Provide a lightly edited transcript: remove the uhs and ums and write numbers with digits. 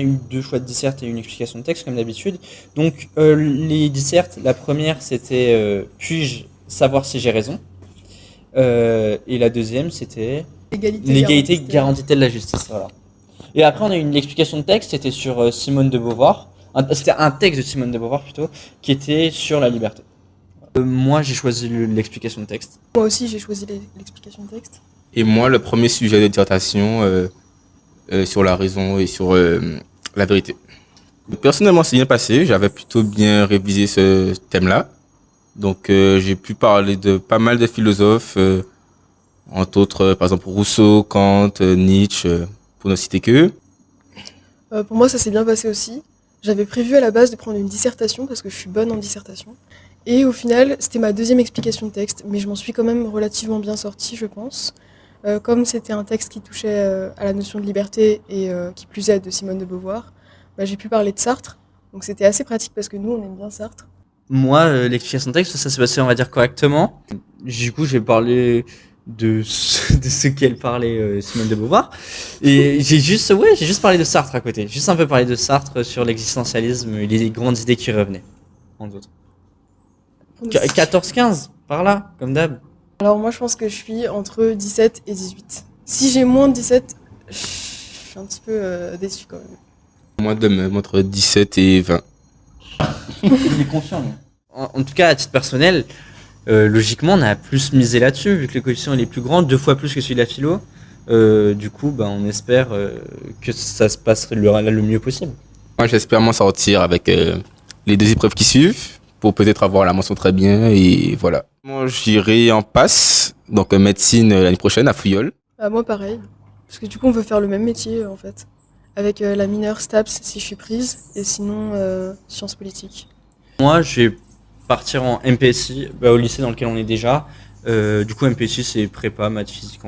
a eu deux choix de disserte et une explication de texte, comme d'habitude. Donc, les dissertes, la première, c'était puis-je savoir si j'ai raison? Et la deuxième, c'était l'égalité garantit-elle la justice? Voilà. Et après, on a eu une explication de texte, c'était sur Simone de Beauvoir. C'était un texte de Simone de Beauvoir plutôt, qui était sur la liberté. Moi, j'ai choisi l'explication de texte. Moi aussi, j'ai choisi l'explication de texte. Et moi, le premier sujet de dissertation sur la raison et sur la vérité. Personnellement, c'est bien passé. J'avais plutôt bien révisé ce thème-là. Donc, j'ai pu parler de pas mal de philosophes, entre autres, par exemple, Rousseau, Kant, Nietzsche, pour ne citer qu'eux. Pour moi, ça s'est bien passé aussi. J'avais prévu à la base de prendre une dissertation parce que je suis bonne en dissertation. Et au final, c'était ma deuxième explication de texte, mais je m'en suis quand même relativement bien sortie, je pense. Comme c'était un texte qui touchait à la notion de liberté et qui plus est de Simone de Beauvoir, bah, j'ai pu parler de Sartre. Donc c'était assez pratique parce que nous, on aime bien Sartre. Moi, l'explication de texte, ça s'est passé, on va dire, correctement. Du coup, j'ai parlé de ce qu'elle parlait, Simone de Beauvoir. Et j'ai juste parlé de Sartre à côté. Juste un peu parlé de Sartre sur l'existentialisme et les grandes idées qui revenaient, entre autres. 14-15, par là, comme d'hab. Alors moi, je pense que je suis entre 17 et 18. Si j'ai moins de 17, je suis un petit peu déçue quand même. Moi, de même, entre 17 et 20. Il est confiant, lui. En tout cas, à titre personnel, logiquement, on a plus misé là-dessus, vu que le coefficient est plus grand, 2 fois plus que celui de la philo. Du coup, bah, on espère que ça se passe le mieux possible. Moi, j'espère m'en sortir avec les deux épreuves qui suivent, pour peut-être avoir la mention très bien, et voilà. Moi, j'irai en passe, donc médecine l'année prochaine à Fouilleul. Moi, pareil. Parce que du coup, on veut faire le même métier, en fait. Avec la mineure STAPS si je suis prise, et sinon sciences politiques. Moi, je vais partir en MPSI, au lycée dans lequel on est déjà. Du coup, MPSI, c'est prépa, maths, physique,